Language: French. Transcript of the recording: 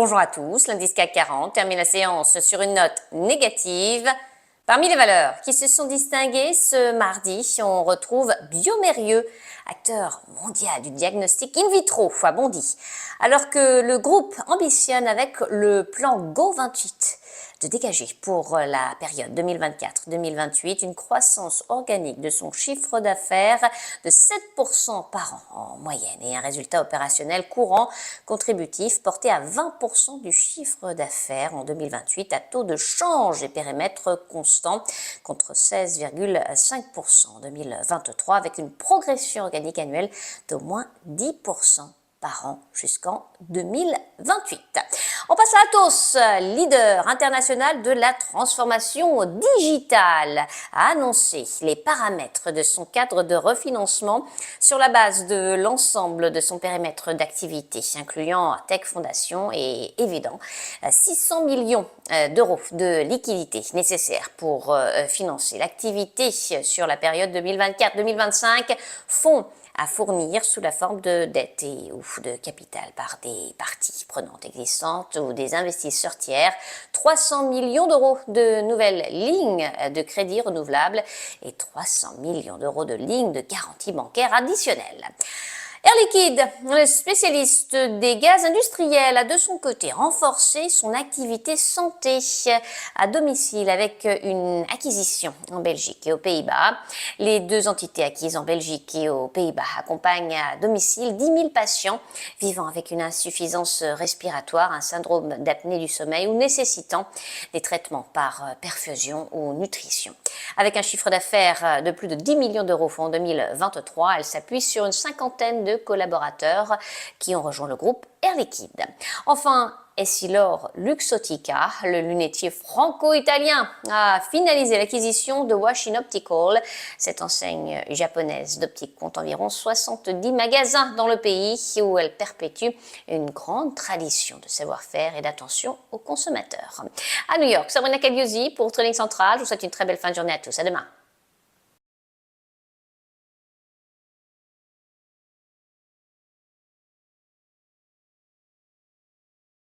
Bonjour à tous, l'indice CAC 40 termine la séance sur une note négative. Parmi les valeurs qui se sont distinguées ce mardi, on retrouve Biomérieux, acteur mondial du diagnostic in vitro, a bondi. Alors que le groupe ambitionne avec le plan Go28 de dégager pour la période 2024-2028 une croissance organique de son chiffre d'affaires de 7% par an en moyenne et un résultat opérationnel courant contributif porté à 20% du chiffre d'affaires en 2028 à taux de change et périmètre constant contre 16,5% en 2023 avec une progression organique annuelle d'au moins 10% par an jusqu'en 2028. On passe à Atos, leader international de la transformation digitale, a annoncé les paramètres de son cadre de refinancement sur la base de l'ensemble de son périmètre d'activité, incluant Tech Fondation et Évident, 600 millions d'euros de liquidités nécessaires pour financer l'activité sur la période 2024-2025, fonds à fournir sous la forme de dette et ou de capital par des parties prenantes existantes ou des investisseurs tiers, 300 millions d'euros de nouvelles lignes de crédit renouvelables et 300 millions d'euros de lignes de garantie bancaire additionnelles. Air Liquide, le spécialiste des gaz industriels, a de son côté renforcé son activité santé à domicile avec une acquisition en Belgique et aux Pays-Bas. Les deux entités acquises en Belgique et aux Pays-Bas accompagnent à domicile 10 000 patients vivant avec une insuffisance respiratoire, un syndrome d'apnée du sommeil ou nécessitant des traitements par perfusion ou nutrition. Avec un chiffre d'affaires de plus de 10 millions d'euros en 2023, elle s'appuie sur une cinquantaine de collaborateurs qui ont rejoint le groupe Air Liquide. Enfin, Essilor Luxottica, le lunetier franco-italien, a finalisé l'acquisition de Washin Optical. Cette enseigne japonaise d'optique compte environ 70 magasins dans le pays où elle perpétue une grande tradition de savoir-faire et d'attention aux consommateurs. À New York, Sabrina Cagliozzi pour Trading Central. Je vous souhaite une très belle fin de journée à tous. À demain.